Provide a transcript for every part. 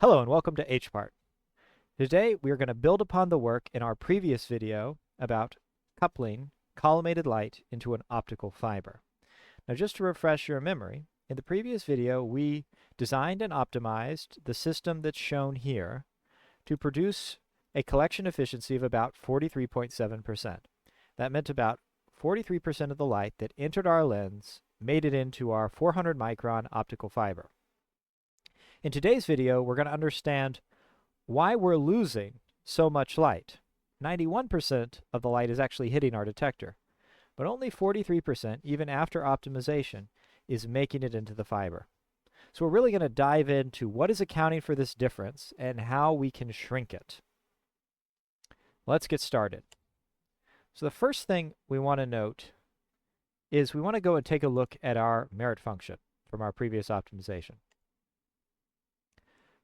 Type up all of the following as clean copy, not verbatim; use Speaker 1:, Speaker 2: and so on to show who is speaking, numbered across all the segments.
Speaker 1: Hello and welcome to HPart. Today we are going to build upon the work in our previous video about coupling collimated light into an optical fiber. Now just to refresh your memory, in the previous video we designed and optimized the system that's shown here to produce a collection efficiency of about 43.7%. That meant about 43% of the light that entered our lens made it into our 400 micron optical fiber. In today's video, we're going to understand why we're losing so much light. 91% of the light is actually hitting our detector, but only 43%, even after optimization, is making it into the fiber. So we're really going to dive into what is accounting for this difference and how we can shrink it. Let's get started. So the first thing we want to note is we want to go and take a look at our merit function from our previous optimization.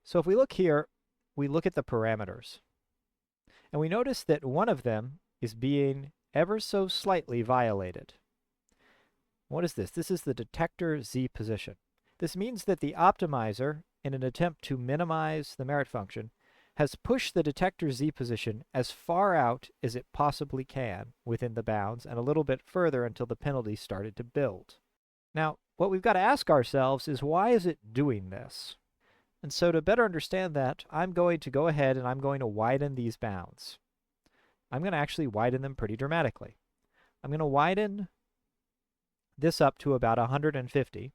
Speaker 1: So if we look here, we look at the parameters. And we notice that one of them is being ever so slightly violated. What is this? This is the detector Z position. This means that the optimizer, in an attempt to minimize the merit function, has pushed the detector Z position as far out as it possibly can within the bounds and a little bit further until the penalty started to build. Now, what we've got to ask ourselves is, why is it doing this? And so to better understand that, I'm going to go ahead and I'm going to widen these bounds. I'm going to actually widen them pretty dramatically. I'm going to widen this up to about 150,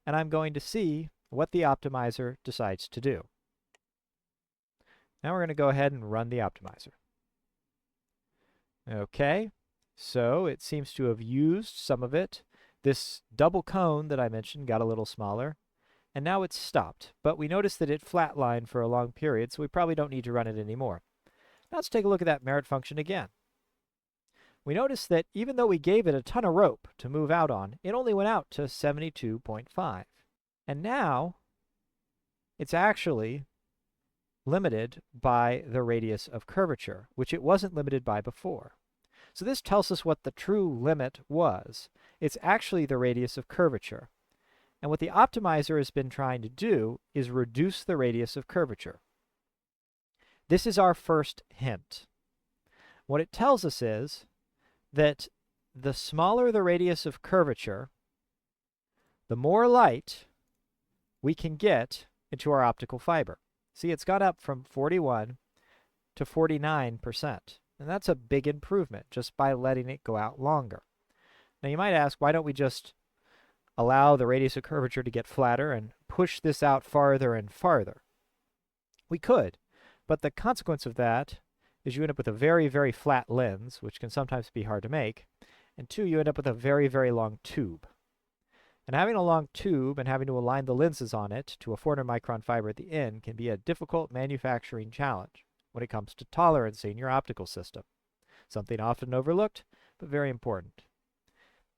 Speaker 1: and I'm going to see what the optimizer decides to do. Now we're going to go ahead and run the optimizer. Okay, so it seems to have used some of it. This double cone that I mentioned got a little smaller. And now it's stopped, but we notice that it flatlined for a long period, so we probably don't need to run it anymore. Now let's take a look at that merit function again. We notice that even though we gave it a ton of rope to move out on, it only went out to 72.5. And now it's actually limited by the radius of curvature, which it wasn't limited by before. So this tells us what the true limit was. It's actually the radius of curvature. And what the optimizer has been trying to do is reduce the radius of curvature. This is our first hint. What it tells us is that the smaller the radius of curvature, the more light we can get into our optical fiber. See, it's got up from 41 to 49%. And that's a big improvement just by letting it go out longer. Now you might ask, why don't we just allow the radius of curvature to get flatter and push this out farther and farther? We could, but the consequence of that is you end up with a very, very flat lens, which can sometimes be hard to make, and two, you end up with a very, very long tube. And having a long tube and having to align the lenses on it to a 400 micron fiber at the end can be a difficult manufacturing challenge when it comes to tolerancing your optical system. Something often overlooked, but very important.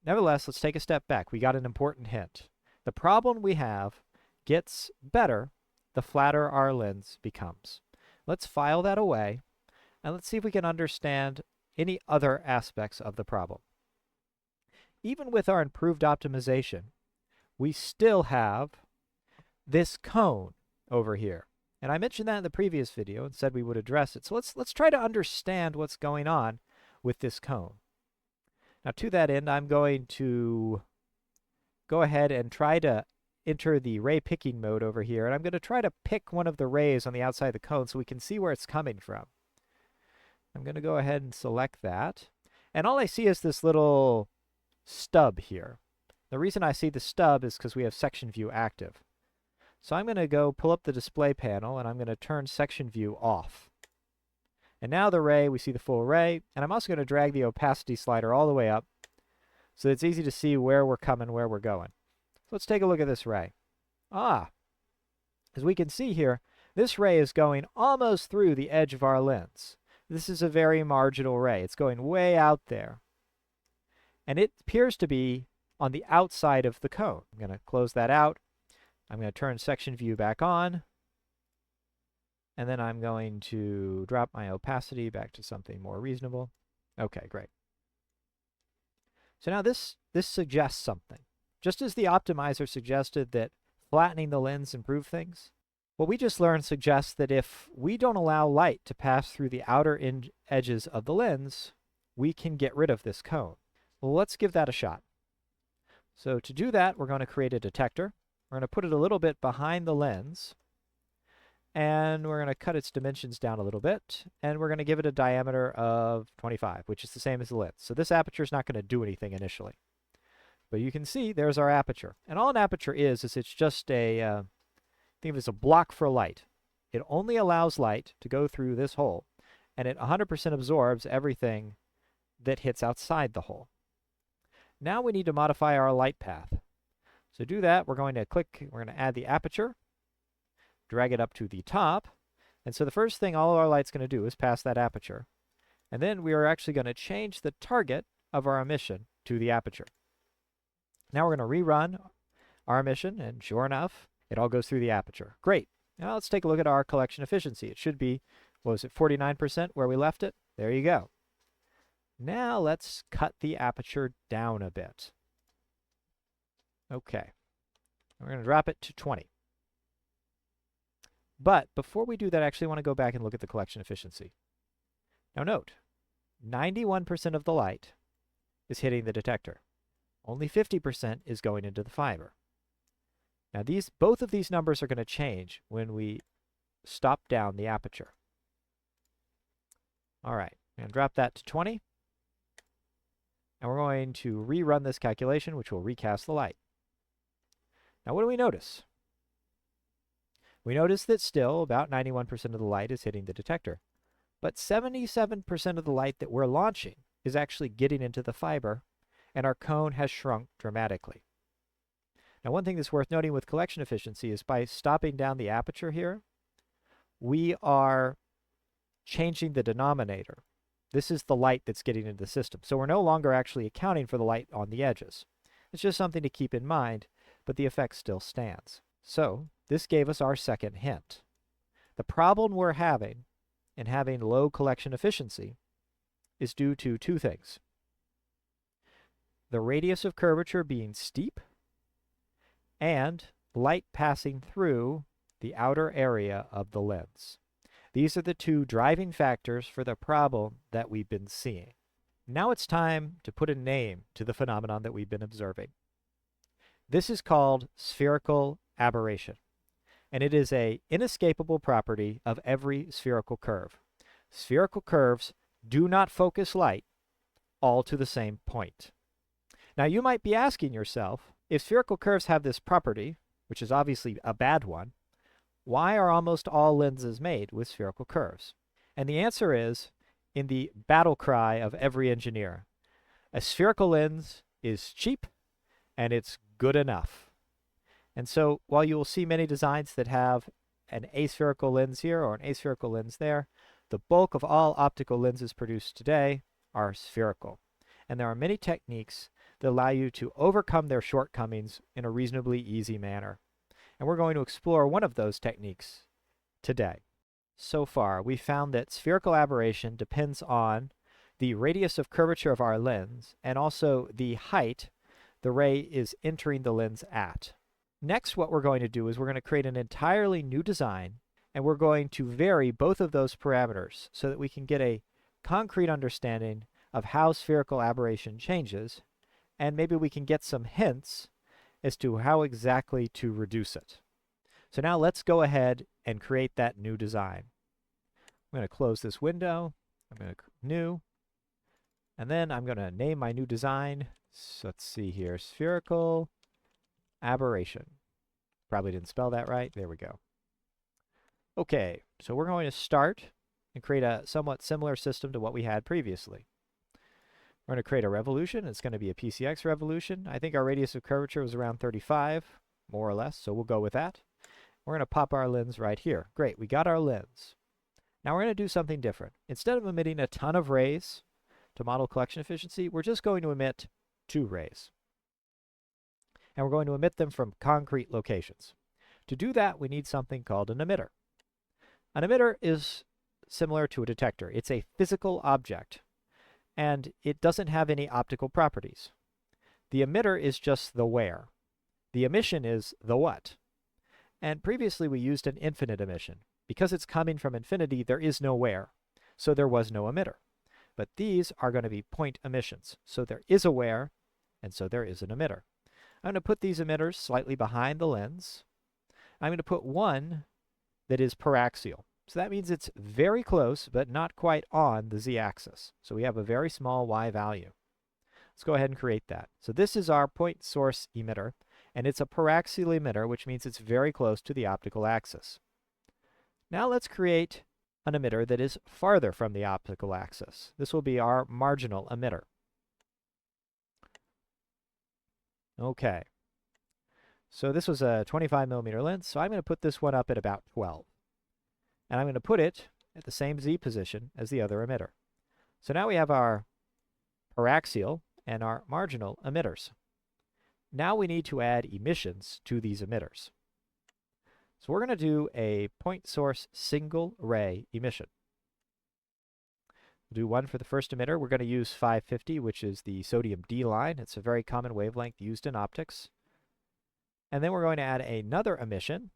Speaker 1: Nevertheless, let's take a step back. We got an important hint. The problem we have gets better the flatter our lens becomes. Let's file that away, and let's see if we can understand any other aspects of the problem. Even with our improved optimization, we still have this cone over here. And I mentioned that in the previous video and said we would address it. So let's try to understand what's going on with this cone. Now to that end, I'm going to go ahead and try to enter the ray picking mode over here, and I'm going to try to pick one of the rays on the outside of the cone so we can see where it's coming from. I'm going to go ahead and select that, and all I see is this little stub here. The reason I see the stub is because we have section view active. So I'm going to go pull up the display panel, and I'm going to turn section view off. And now the ray, we see the full ray, and I'm also going to drag the opacity slider all the way up so it's easy to see where we're coming, where we're going. So let's take a look at this ray. As we can see here, this ray is going almost through the edge of our lens. This is a very marginal ray. It's going way out there. And it appears to be on the outside of the cone. I'm going to close that out. I'm going to turn section view back on. And then I'm going to drop my opacity back to something more reasonable. Okay, great. So now this suggests something. Just as the optimizer suggested that flattening the lens improved things, What we just learned suggests that if we don't allow light to pass through the outer edges of the lens, we can get rid of this cone. Well, let's give that a shot. So to do that, we're going to create a detector. We're going to put it a little bit behind the lens, and we're going to cut its dimensions down a little bit, and we're going to give it a diameter of 25, which is the same as the lens. So this aperture is not going to do anything initially. But you can see there's our aperture. And all an aperture is it's just a, think of it as a block for light. It only allows light to go through this hole, and it 100% absorbs everything that hits outside the hole. Now we need to modify our light path. So to do that, we're going to add the aperture, drag it up to the top, and so the first thing all of our light's going to do is pass that aperture. And then we are actually going to change the target of our emission to the aperture. Now we're going to rerun our emission, and sure enough, it all goes through the aperture. Great. Now let's take a look at our collection efficiency. It should be, what was it, 49% where we left it? There you go. Now let's cut the aperture down a bit. Okay. We're going to drop it to 20. But before we do that, I actually want to go back and look at the collection efficiency. Now note, 91% of the light is hitting the detector. Only 50% is going into the fiber. Now both of these numbers are going to change when we stop down the aperture. All right, I'm going to drop that to 20. And we're going to rerun this calculation, which will recast the light. Now what do we notice? We notice that still about 91% of the light is hitting the detector. But 77% of the light that we're launching is actually getting into the fiber, and our cone has shrunk dramatically. Now one thing that's worth noting with collection efficiency is by stopping down the aperture here, we are changing the denominator. This is the light that's getting into the system. So we're no longer actually accounting for the light on the edges. It's just something to keep in mind, but the effect still stands. So this gave us our second hint. The problem we're having in having low collection efficiency is due to two things. The radius of curvature being steep and light passing through the outer area of the lens. These are the two driving factors for the problem that we've been seeing. Now it's time to put a name to the phenomenon that we've been observing. This is called spherical aberration, and it is an inescapable property of every spherical curve. Spherical curves do not focus light all to the same point. Now you might be asking yourself, if spherical curves have this property, which is obviously a bad one, why are almost all lenses made with spherical curves? And the answer is, in the battle cry of every engineer, a spherical lens is cheap and it's good enough. And so while you will see many designs that have an aspherical lens here or an aspherical lens there, the bulk of all optical lenses produced today are spherical. And there are many techniques that allow you to overcome their shortcomings in a reasonably easy manner. And we're going to explore one of those techniques today. So far, we found that spherical aberration depends on the radius of curvature of our lens and also the height the ray is entering the lens at. Next, what we're going to do is we're going to create an entirely new design, and we're going to vary both of those parameters so that we can get a concrete understanding of how spherical aberration changes, and maybe we can get some hints as to how exactly to reduce it. So now let's go ahead and create that new design. I'm going to close this window. I'm going to new, and then I'm going to name my new design. So let's see here, spherical aberration. Probably didn't spell that right. There we go. Okay, so we're going to start and create a somewhat similar system to what we had previously. We're going to create a revolution. It's going to be a PCX revolution. I think our radius of curvature was around 35, more or less, so we'll go with that. We're going to pop our lens right here. Great, we got our lens. Now we're going to do something different. Instead of emitting a ton of rays to model collection efficiency, we're just going to emit 2 rays. And we're going to emit them from concrete locations. To do that, we need something called an emitter. An emitter is similar to a detector. It's a physical object, and it doesn't have any optical properties. The emitter is just the where. The emission is the what. And previously we used an infinite emission. Because it's coming from infinity, there is no where, so there was no emitter. But these are going to be point emissions, so there is a where, and so there is an emitter. I'm going to put these emitters slightly behind the lens. I'm going to put one that is paraxial. So that means it's very close, but not quite on the z-axis. So we have a very small y value. Let's go ahead and create that. So this is our point source emitter, and it's a paraxial emitter, which means it's very close to the optical axis. Now let's create an emitter that is farther from the optical axis. This will be our marginal emitter. Okay. So this was a 25 millimeter lens, so I'm going to put this one up at about 12. And I'm going to put it at the same z position as the other emitter. So now we have our paraxial and our marginal emitters. Now we need to add emissions to these emitters. So we're going to do a point source single ray emission. We'll do one for the first emitter. We're going to use 550, which is the sodium D line. It's a very common wavelength used in optics. And then we're going to add another emission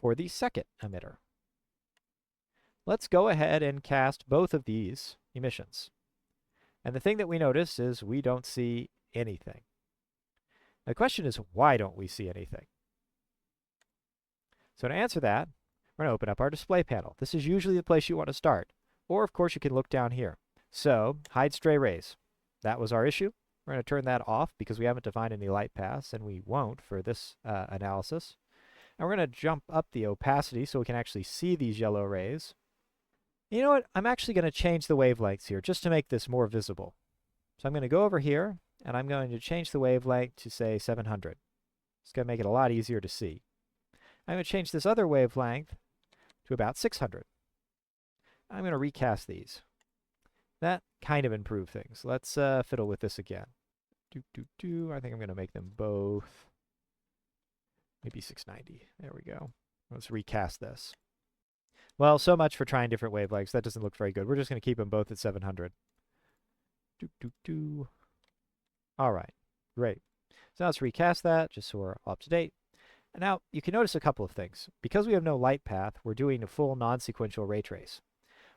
Speaker 1: for the second emitter. Let's go ahead and cast both of these emissions. And the thing that we notice is we don't see anything. The question is, why don't we see anything? So to answer that, we're going to open up our display panel. This is usually the place you want to start. Or, of course, you can look down here. So, hide stray rays. That was our issue. We're going to turn that off because we haven't defined any light paths, and we won't for this analysis. And we're going to jump up the opacity so we can actually see these yellow rays. You know what? I'm actually going to change the wavelengths here just to make this more visible. So I'm going to go over here, and I'm going to change the wavelength to, say, 700. It's going to make it a lot easier to see. I'm going to change this other wavelength to about 600. I'm going to recast these. That kind of improved things. Let's fiddle with this again. I think I'm going to make them both maybe 690. There we go. Let's recast this. Well, so much for trying different wavelengths. That doesn't look very good. We're just going to keep them both at 700. All right, great. So now let's recast that just so we're up to date. And now you can notice a couple of things. Because we have no light path, we're doing a full non-sequential ray trace,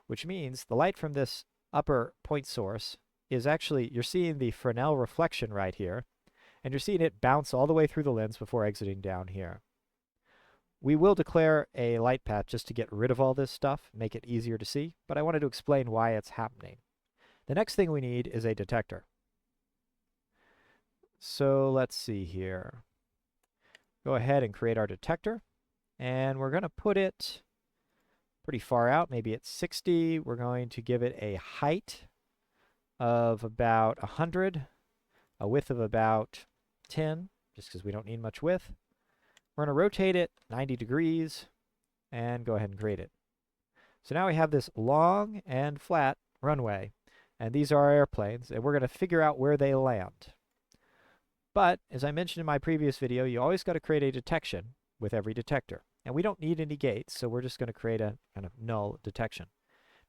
Speaker 1: which means the light from this upper point source is actually, you're seeing the Fresnel reflection right here, and you're seeing it bounce all the way through the lens before exiting down here. We will declare a light path just to get rid of all this stuff, make it easier to see, but I wanted to explain why it's happening. The next thing we need is a detector. So let's see here. Go ahead and create our detector, and we're going to put it pretty far out, maybe at 60. We're going to give it a height of about 100, a width of about 10, just because we don't need much width. We're going to rotate it 90 degrees and go ahead and create it. So now we have this long and flat runway, and these are our airplanes, and we're going to figure out where they land. But, as I mentioned in my previous video, you always got to create a detection with every detector. And we don't need any gates, so we're just going to create a kind of null detection.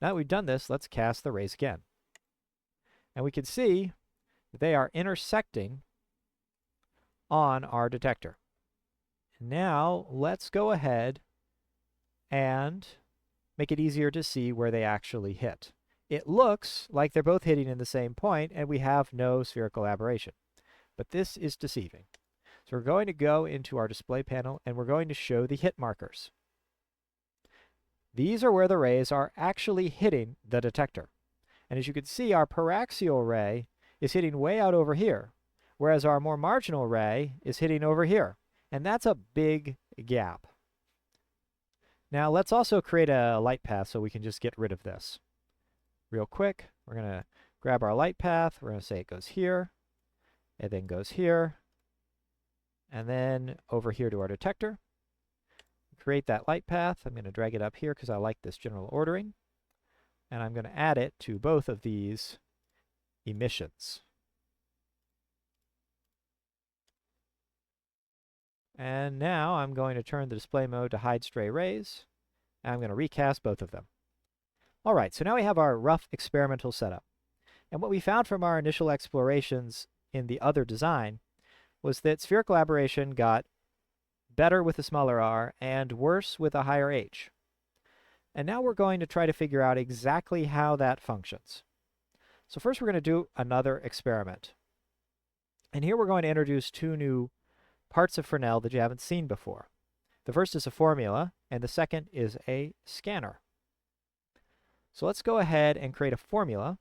Speaker 1: Now that we've done this, let's cast the rays again. And we can see that they are intersecting on our detector. Now, let's go ahead and make it easier to see where they actually hit. It looks like they're both hitting in the same point, and we have no spherical aberration. But this is deceiving. So we're going to go into our display panel, and we're going to show the hit markers. These are where the rays are actually hitting the detector. And as you can see, our paraxial ray is hitting way out over here, whereas our more marginal ray is hitting over here. And that's a big gap. Now let's also create a light path so we can just get rid of this. Real quick, we're going to grab our light path. We're going to say it goes here. It then goes here, and then over here to our detector. Create that light path. I'm going to drag it up here because I like this general ordering. And I'm going to add it to both of these emissions. And now I'm going to turn the display mode to hide stray rays. And I'm going to recast both of them. All right, so now we have our rough experimental setup. And what we found from our initial explorations in the other design was that spherical aberration got better with a smaller r, and worse with a higher h. And now we're going to try to figure out exactly how that functions. So first we're going to do another experiment. And here we're going to introduce two new parts of Fresnel that you haven't seen before. The first is a formula, and the second is a scanner. So let's go ahead and create a formula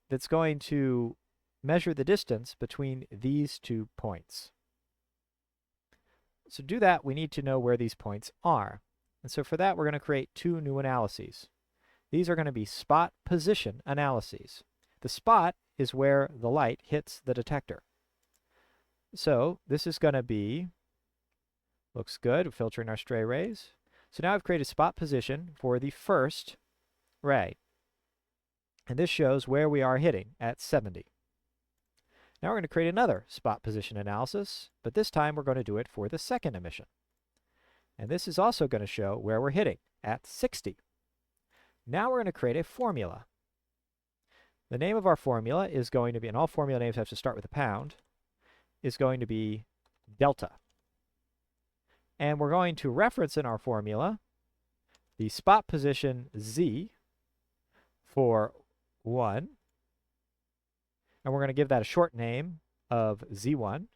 Speaker 1: that's going to measure the distance between these 2 points. So to do that, we need to know where these points are. And so for that, we're going to create 2 new analyses. These are going to be spot position analyses. The spot is where the light hits the detector. So this is going to be, looks good, filtering our stray rays. So now I've created spot position for the first ray. And this shows where we are hitting at 70. Now we're going to create another spot position analysis, but this time we're going to do it for the second emission. And this is also going to show where we're hitting at 60. Now we're going to create a formula. The name of our formula is going to be, and all formula names have to start with a pound, is going to be delta. And we're going to reference in our formula the spot position z for 1. And we're going to give that a short name of z1.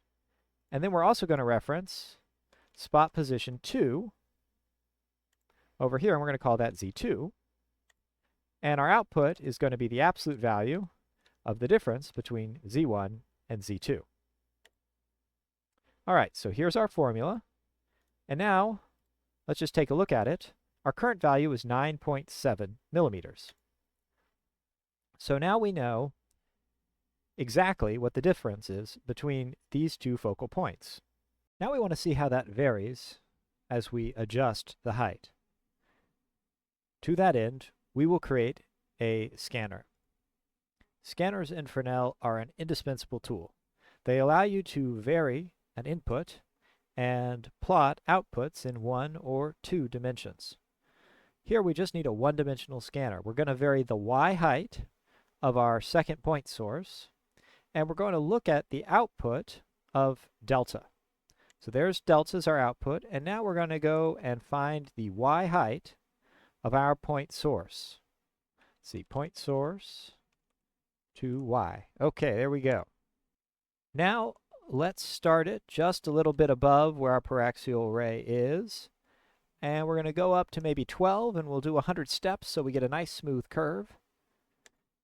Speaker 1: And then we're also going to reference spot position 2 over here, and we're going to call that z2. And our output is going to be the absolute value of the difference between z1 and z2. All right, so here's our formula. And now, let's just take a look at it. Our current value is 9.7 millimeters. So now we know exactly what the difference is between these 2 focal points. Now we want to see how that varies as we adjust the height. To that end, we will create a scanner. Scanners in Fresnel are an indispensable tool. They allow you to vary an input and plot outputs in 1 or 2 dimensions. Here we just need a one-dimensional scanner. We're going to vary the y height of our second point source, and we're going to look at the output of delta. So there's delta as our output, and now we're going to go and find the y height of our point source. Let's see, point source to y. Okay, there we go. Now let's start it just a little bit above where our paraxial ray is, and we're going to go up to maybe 12, and we'll do 100 steps so we get a nice smooth curve.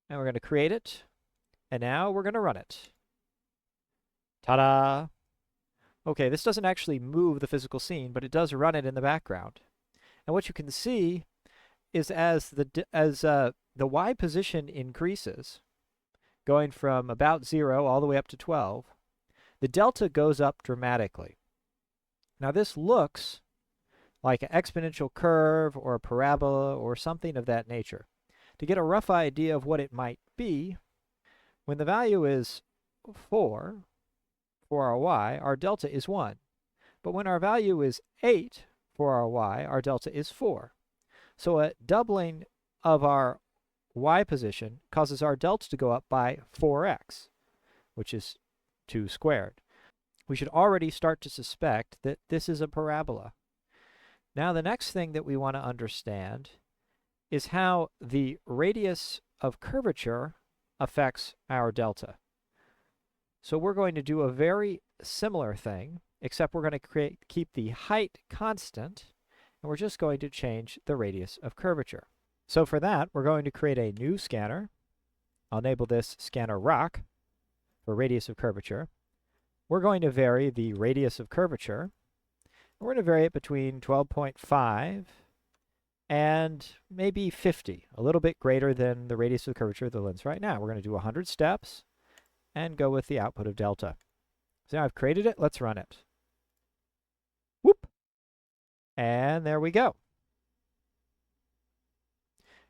Speaker 1: And we're going to create it, and now we're going to run it. Ta-da! Okay, this doesn't actually move the physical scene, but it does run it in the background. And what you can see is as the y position increases, going from about 0 all the way up to 12, the delta goes up dramatically. Now this looks like an exponential curve or a parabola or something of that nature. To get a rough idea of what it might be, when the value is 4 for our y, our delta is 1. But when our value is 8 for our y, our delta is 4. So a doubling of our y position causes our delta to go up by 4x, which is 2 squared. We should already start to suspect that this is a parabola. Now the next thing that we want to understand is how the radius of curvature affects our delta. So we're going to do a very similar thing, except we're going to keep the height constant, and we're just going to change the radius of curvature. So for that, we're going to create a new scanner. I'll enable this scanner rock for radius of curvature. We're going to vary the radius of curvature. We're going to vary it between 12.5 and maybe 50, a little bit greater than the radius of curvature of the lens right now. We're going to do 100 steps and go with the output of delta. So now I've created it, let's run it. Whoop! And there we go.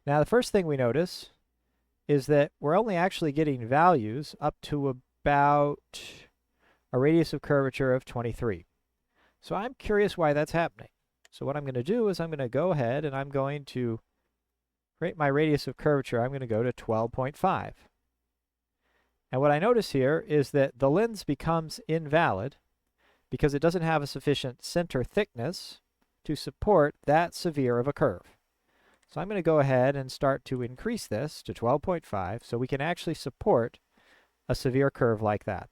Speaker 1: Now the first thing we notice is that we're only actually getting values up to about a radius of curvature of 23. So I'm curious why that's happening. So what I'm going to do is I'm going to go ahead and I'm going to create my radius of curvature. I'm going to go to 12.5. And what I notice here is that the lens becomes invalid because it doesn't have a sufficient center thickness to support that severe of a curve. So I'm going to go ahead and start to increase this to 12.5 so we can actually support a severe curve like that.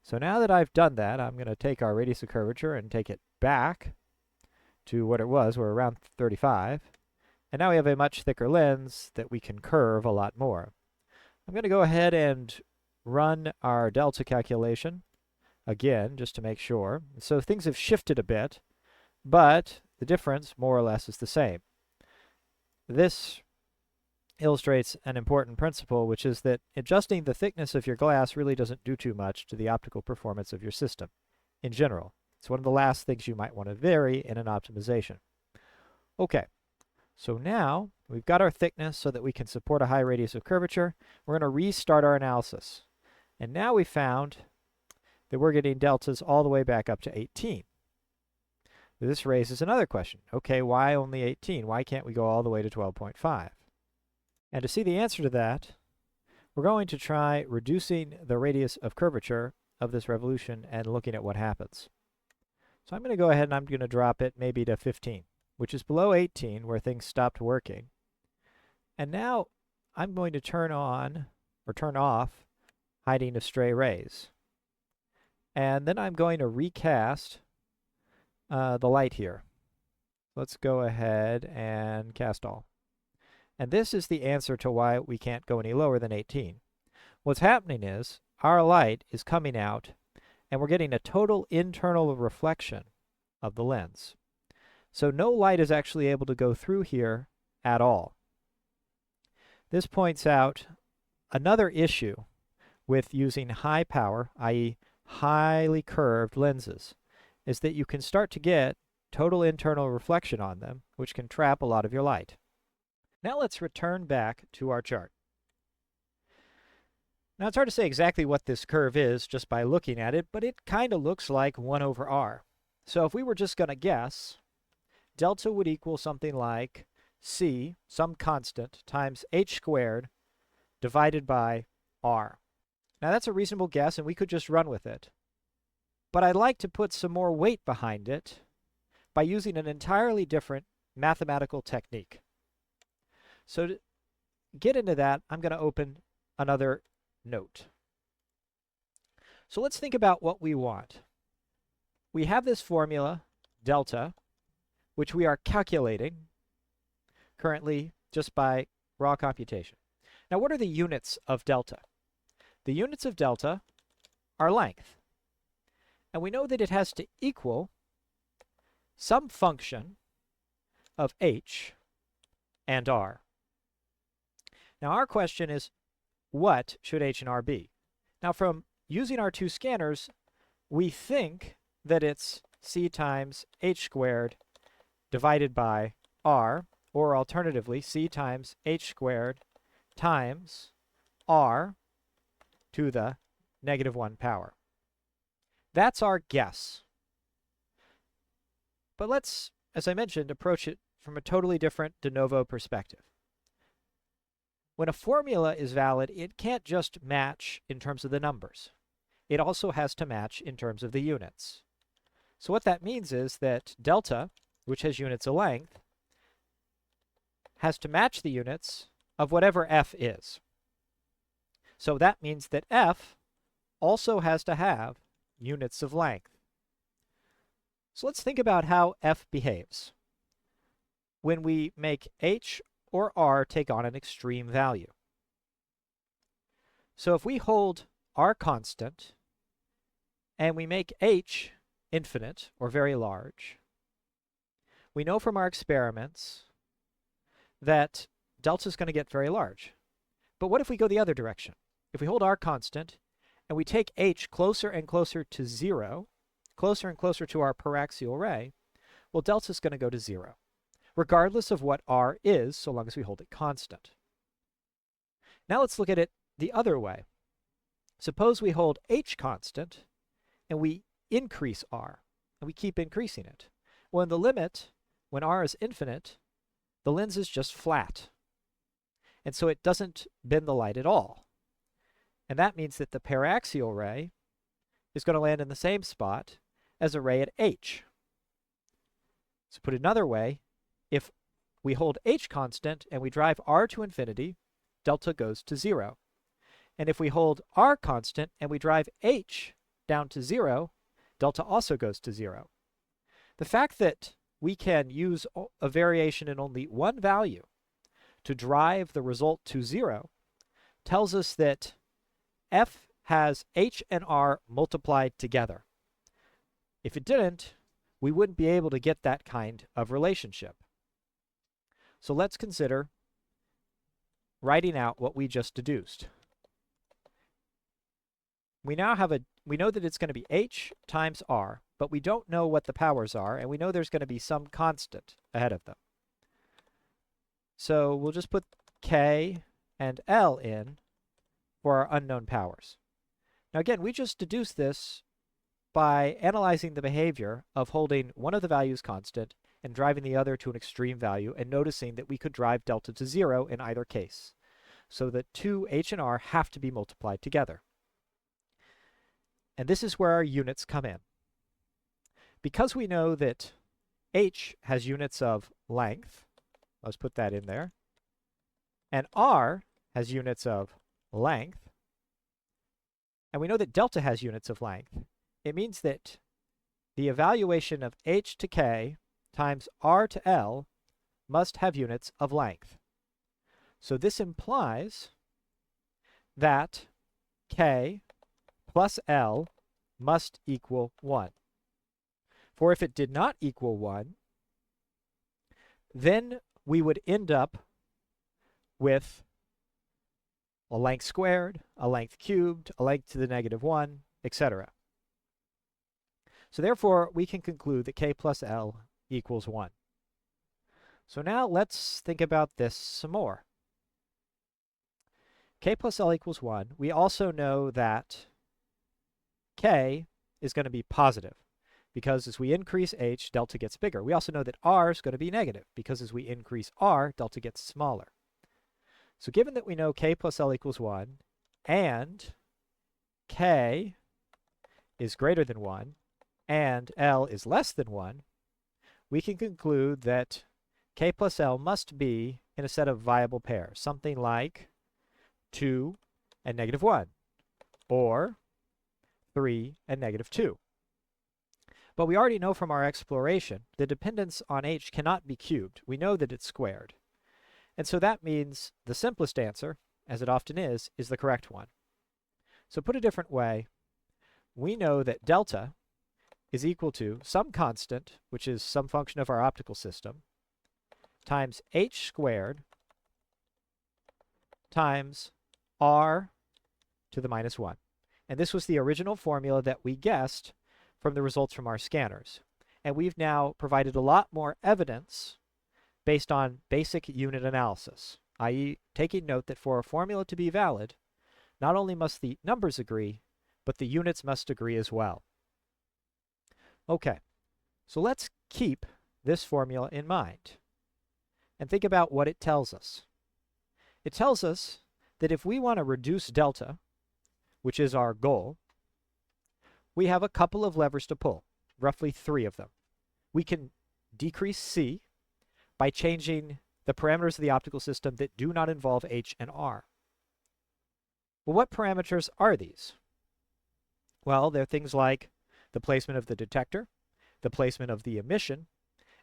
Speaker 1: So now that I've done that, I'm going to take our radius of curvature and take it back to what it was. We're around 35. And now we have a much thicker lens that we can curve a lot more. I'm going to go ahead and run our delta calculation again, just to make sure. So things have shifted a bit, but the difference more or less is the same. This illustrates an important principle, which is that adjusting the thickness of your glass really doesn't do too much to the optical performance of your system in general. It's one of the last things you might want to vary in an optimization. Okay, so now we've got our thickness so that we can support a high radius of curvature. We're going to restart our analysis. And now we found that we're getting deltas all the way back up to 18. This raises another question. Okay, why only 18? Why can't we go all the way to 12.5? And to see the answer to that, we're going to try reducing the radius of curvature of this revolution and looking at what happens. So I'm going to go ahead and I'm going to drop it maybe to 15, which is below 18 where things stopped working. And now I'm going to turn on or turn off hiding of stray rays. And then I'm going to recast the light here. Let's go ahead and cast all. And this is the answer to why we can't go any lower than 18. What's happening is our light is coming out and we're getting a total internal reflection of the lens. So no light is actually able to go through here at all. This points out another issue with using high power, i.e. highly curved lenses, is that you can start to get total internal reflection on them, which can trap a lot of your light. Now let's return back to our chart. Now it's hard to say exactly what this curve is just by looking at it, but it kind of looks like 1 over r. So if we were just going to guess, delta would equal something like c, some constant, times h squared divided by r. Now that's a reasonable guess and we could just run with it. But I'd like to put some more weight behind it by using an entirely different mathematical technique. So to get into that, I'm going to open another note. So let's think about what we want. We have this formula, delta, which we are calculating currently just by raw computation. Now what are the units of delta? The units of delta are length. And we know that it has to equal some function of h and r. Now our question is, what should h and r be? Now from using our two scanners, we think that it's c times h squared divided by r, or alternatively c times h squared times r to the -1 power. That's our guess. But let's, as I mentioned, approach it from a totally different de novo perspective. When a formula is valid, it can't just match in terms of the numbers. It also has to match in terms of the units. So what that means is that delta, which has units of length, has to match the units of whatever f is. So that means that f also has to have units of length. So let's think about how f behaves when we make h or r take on an extreme value. So if we hold r constant and we make h infinite or very large, we know from our experiments that delta is going to get very large. But what if we go the other direction? If we hold r constant and we take h closer and closer to 0, closer and closer to our paraxial ray, well, delta is going to go to 0, regardless of what r is, so long as we hold it constant. Now let's look at it the other way. Suppose we hold h constant and we increase r, and we keep increasing it. Well, in the limit, when r is infinite, the lens is just flat. And so it doesn't bend the light at all. And that means that the paraxial ray is going to land in the same spot, as a ray at h. So put another way, if we hold h constant and we drive r to infinity, delta goes to 0. And if we hold r constant and we drive h down to 0, delta also goes to 0. The fact that we can use a variation in only one value to drive the result to 0 tells us that f has h and r multiplied together. If it didn't, we wouldn't be able to get that kind of relationship. So let's consider writing out what we just deduced. We know that it's going to be h times r, but we don't know what the powers are, and we know there's going to be some constant ahead of them. So we'll just put k and l in for our unknown powers. Now again, we just deduced this by analyzing the behavior of holding one of the values constant and driving the other to an extreme value, and noticing that we could drive delta to 0 in either case. So that two h and r have to be multiplied together. And this is where our units come in. Because we know that h has units of length, let's put that in there, and r has units of length, and we know that delta has units of length, it means that the evaluation of h to k times r to l must have units of length. So this implies that k plus l must equal 1. For if it did not equal 1, then we would end up with a length squared, a length cubed, a length to the -1, etc. So therefore, we can conclude that k plus l equals 1. So now let's think about this some more. K plus L equals 1. We also know that K is going to be positive because as we increase H, delta gets bigger. We also know that R is going to be negative because as we increase R, delta gets smaller. So given that we know K plus L equals 1 and K is greater than 1 and L is less than 1, we can conclude that K plus L must be in a set of viable pairs, something like 2 and -1, or 3 and -2. But we already know from our exploration the dependence on H cannot be cubed. We know that it's squared. And so that means the simplest answer, as it often is the correct one. So put a different way, we know that delta is equal to some constant, which is some function of our optical system, times h squared times r to the -1. And this was the original formula that we guessed from the results from our scanners. And we've now provided a lot more evidence based on basic unit analysis, i.e. taking note that for a formula to be valid, not only must the numbers agree, but the units must agree as well. Okay, so let's keep this formula in mind and think about what it tells us. It tells us that if we want to reduce delta, which is our goal, we have a couple of levers to pull, roughly 3 of them. We can decrease C by changing the parameters of the optical system that do not involve H and R. Well, what parameters are these? Well, they're things like the placement of the detector, the placement of the emission,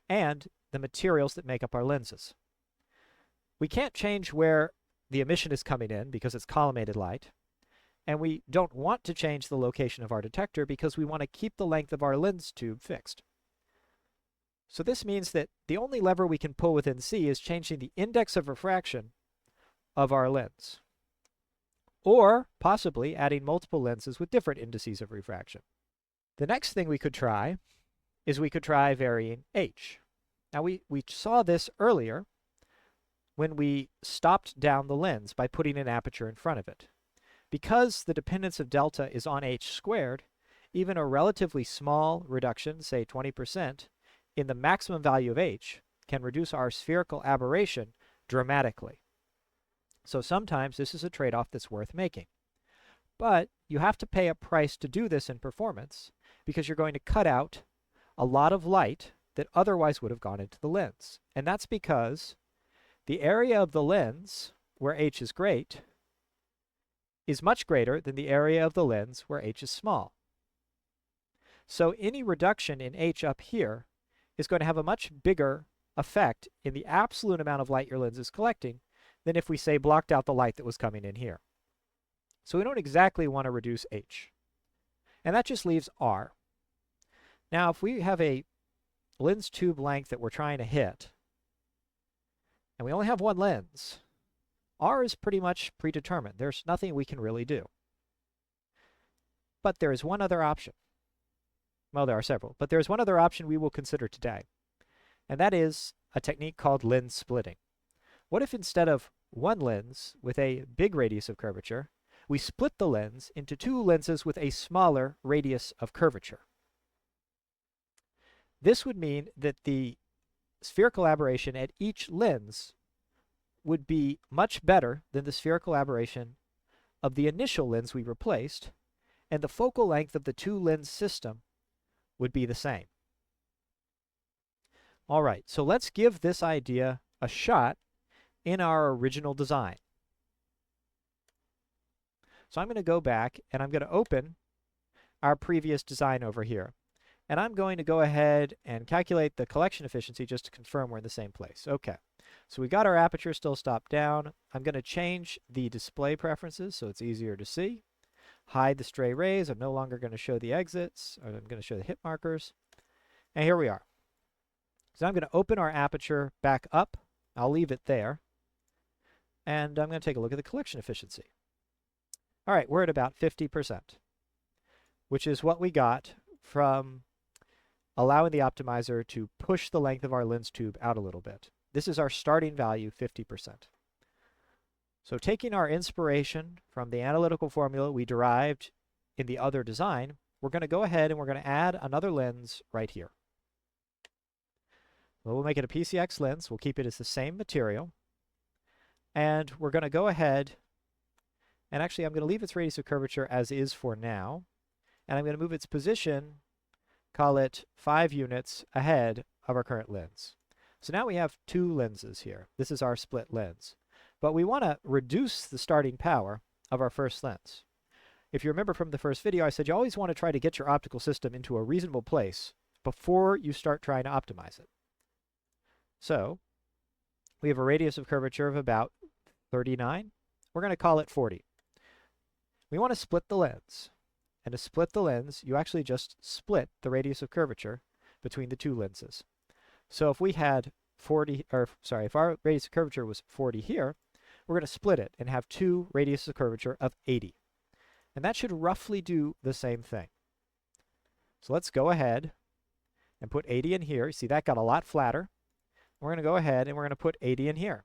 Speaker 1: and the materials that make up our lenses. We can't change where the emission is coming in because it's collimated light, and we don't want to change the location of our detector because we want to keep the length of our lens tube fixed. So this means that the only lever we can pull within C is changing the index of refraction of our lens, or possibly adding multiple lenses with different indices of refraction. The next thing we could try is we could try varying H. Now we saw this earlier when we stopped down the lens by putting an aperture in front of it. Because the dependence of delta is on H squared, even a relatively small reduction, say 20%, in the maximum value of H can reduce our spherical aberration dramatically. So sometimes this is a trade-off that's worth making. But you have to pay a price to do this in performance, because you're going to cut out a lot of light that otherwise would have gone into the lens. And that's because the area of the lens where h is great is much greater than the area of the lens where h is small. So any reduction in h up here is going to have a much bigger effect in the absolute amount of light your lens is collecting than if we, say, blocked out the light that was coming in here. So we don't exactly want to reduce h. And that just leaves r. Now, if we have a lens tube length that we're trying to hit, and we only have one lens, r is pretty much predetermined. There's nothing we can really do. But there is one other option. Well, there are several, but there's one other option we will consider today, and that is a technique called lens splitting. What if instead of one lens with a big radius of curvature, we split the lens into two lenses with a smaller radius of curvature? This would mean that the spherical aberration at each lens would be much better than the spherical aberration of the initial lens we replaced, and the focal length of the two lens system would be the same. All right, so let's give this idea a shot in our original design. So I'm going to go back and I'm going to open our previous design over here. And I'm going to go ahead and calculate the collection efficiency just to confirm we're in the same place. Okay, so we got our aperture still stopped down. I'm going to change the display preferences so it's easier to see. Hide the stray rays. I'm no longer going to show the exits, or I'm going to show the hit markers. And here we are. So I'm going to open our aperture back up. I'll leave it there. And I'm going to take a look at the collection efficiency. All right, we're at about 50%, which is what we got from allowing the optimizer to push the length of our lens tube out a little bit. This is our starting value, 50%. So taking our inspiration from the analytical formula we derived in the other design, we're going to go ahead and we're going to add another lens right here. We'll make it a PCX lens. We'll keep it as the same material. And we're going to go ahead, and actually I'm going to leave its radius of curvature as is for now. And I'm going to move its position, call it 5 units ahead of our current lens. So now we have two lenses here. This is our split lens. But we want to reduce the starting power of our first lens. If you remember from the first video, I said you always want to try to get your optical system into a reasonable place before you start trying to optimize it. So we have a radius of curvature of about 39. We're going to call it 40. We want to split the lens. And to split the lens, you actually just split the radius of curvature between the two lenses. So if we had if our radius of curvature was 40 here, we're going to split it and have two radius of curvature of 80. And that should roughly do the same thing. So let's go ahead and put 80 in here. You see that got a lot flatter. We're going to go ahead and we're going to put 80 in here.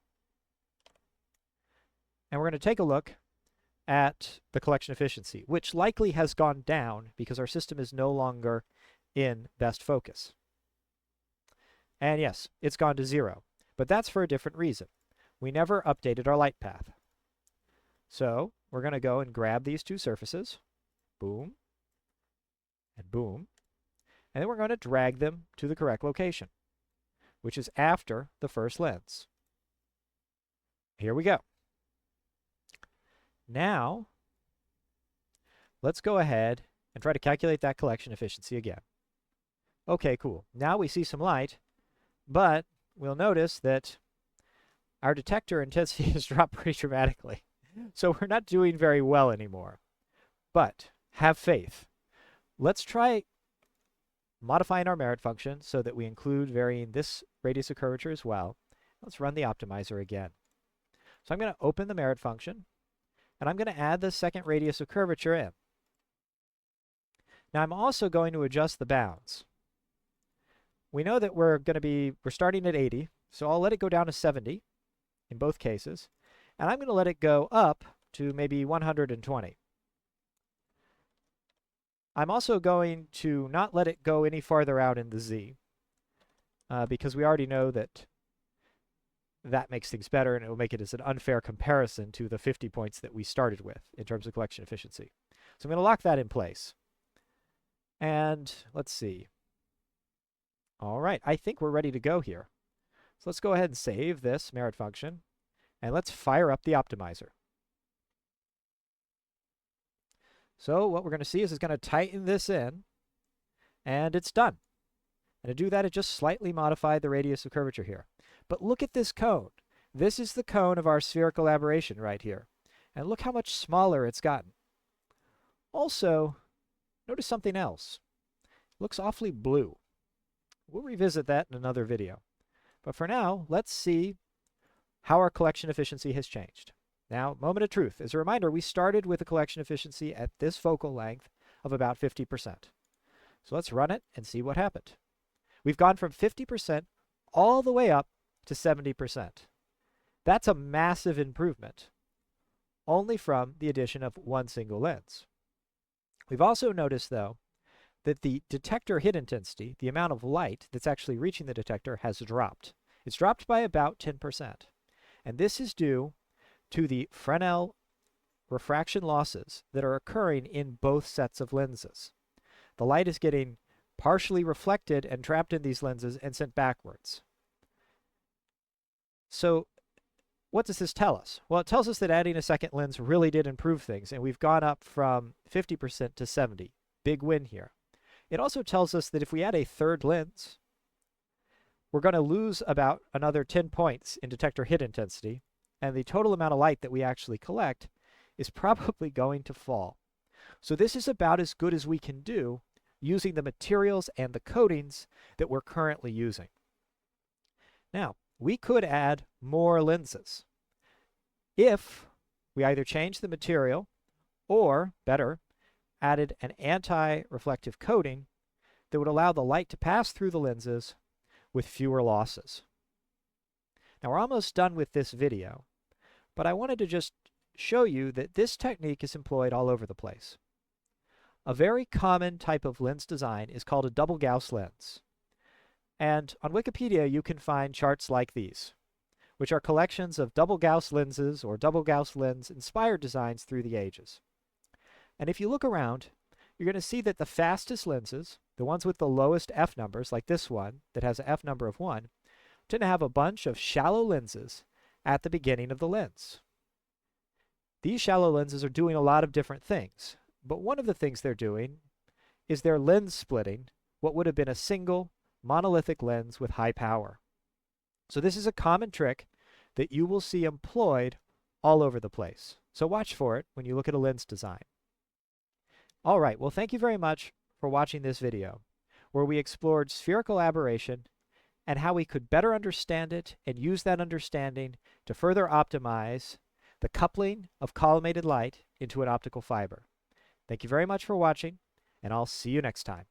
Speaker 1: And we're going to take a look at the collection efficiency, which likely has gone down because our system is no longer in best focus. And yes, it's gone to 0, but that's for a different reason. We never updated our light path. So we're going to go and grab these two surfaces, boom, and boom, and then we're going to drag them to the correct location, which is after the first lens. Here we go. Now, let's go ahead and try to calculate that collection efficiency again. Okay, cool. Now we see some light, but we'll notice that our detector intensity has dropped pretty dramatically. So we're not doing very well anymore. But have faith. Let's try modifying our merit function so that we include varying this radius of curvature as well. Let's run the optimizer again. So I'm going to open the merit function, and I'm going to add the second radius of curvature in. Now I'm also going to adjust the bounds. We know that we're starting at 80, so I'll let it go down to 70 in both cases, and I'm going to let it go up to maybe 120. I'm also going to not let it go any farther out in the Z, because we already know that that makes things better, and it will make it as an unfair comparison to the 50 points that we started with in terms of collection efficiency. So I'm going to lock that in place. And let's see. All right, I think we're ready to go here. So let's go ahead and save this merit function, and let's fire up the optimizer. So what we're going to see is it's going to tighten this in, and it's done. And to do that, it just slightly modified the radius of curvature here. But look at this cone. This is the cone of our spherical aberration right here. And look how much smaller it's gotten. Also, notice something else. It looks awfully blue. We'll revisit that in another video. But for now, let's see how our collection efficiency has changed. Now, moment of truth. As a reminder, we started with a collection efficiency at this focal length of about 50%. So let's run it and see what happened. We've gone from 50% all the way up to 70%. That's a massive improvement, only from the addition of one single lens. We've also noticed, though, that the detector hit intensity, the amount of light that's actually reaching the detector, has dropped. It's dropped by about 10%. And this is due to the Fresnel refraction losses that are occurring in both sets of lenses. The light is getting partially reflected and trapped in these lenses and sent backwards. So what does this tell us? Well, it tells us that adding a second lens really did improve things, and we've gone up from 50% to 70%. Big win here. It also tells us that if we add a third lens, we're going to lose about another 10 points in detector hit intensity, and the total amount of light that we actually collect is probably going to fall. So this is about as good as we can do using the materials and the coatings that we're currently using. Now, we could add more lenses if we either change the material or, better, added an anti-reflective coating that would allow the light to pass through the lenses with fewer losses. Now, we're almost done with this video, but I wanted to just show you that this technique is employed all over the place. A very common type of lens design is called a double Gauss lens. And on Wikipedia, you can find charts like these, which are collections of double Gauss lenses or double Gauss lens inspired designs through the ages. And if you look around, you're going to see that the fastest lenses, the ones with the lowest f numbers, like this one that has an f number of 1, tend to have a bunch of shallow lenses at the beginning of the lens. These shallow lenses are doing a lot of different things, but one of the things they're doing is they're lens splitting what would have been a single monolithic lens with high power. So this is a common trick that you will see employed all over the place. So watch for it when you look at a lens design. All right, well, thank you very much for watching this video, where we explored spherical aberration and how we could better understand it and use that understanding to further optimize the coupling of collimated light into an optical fiber. Thank you very much for watching, and I'll see you next time.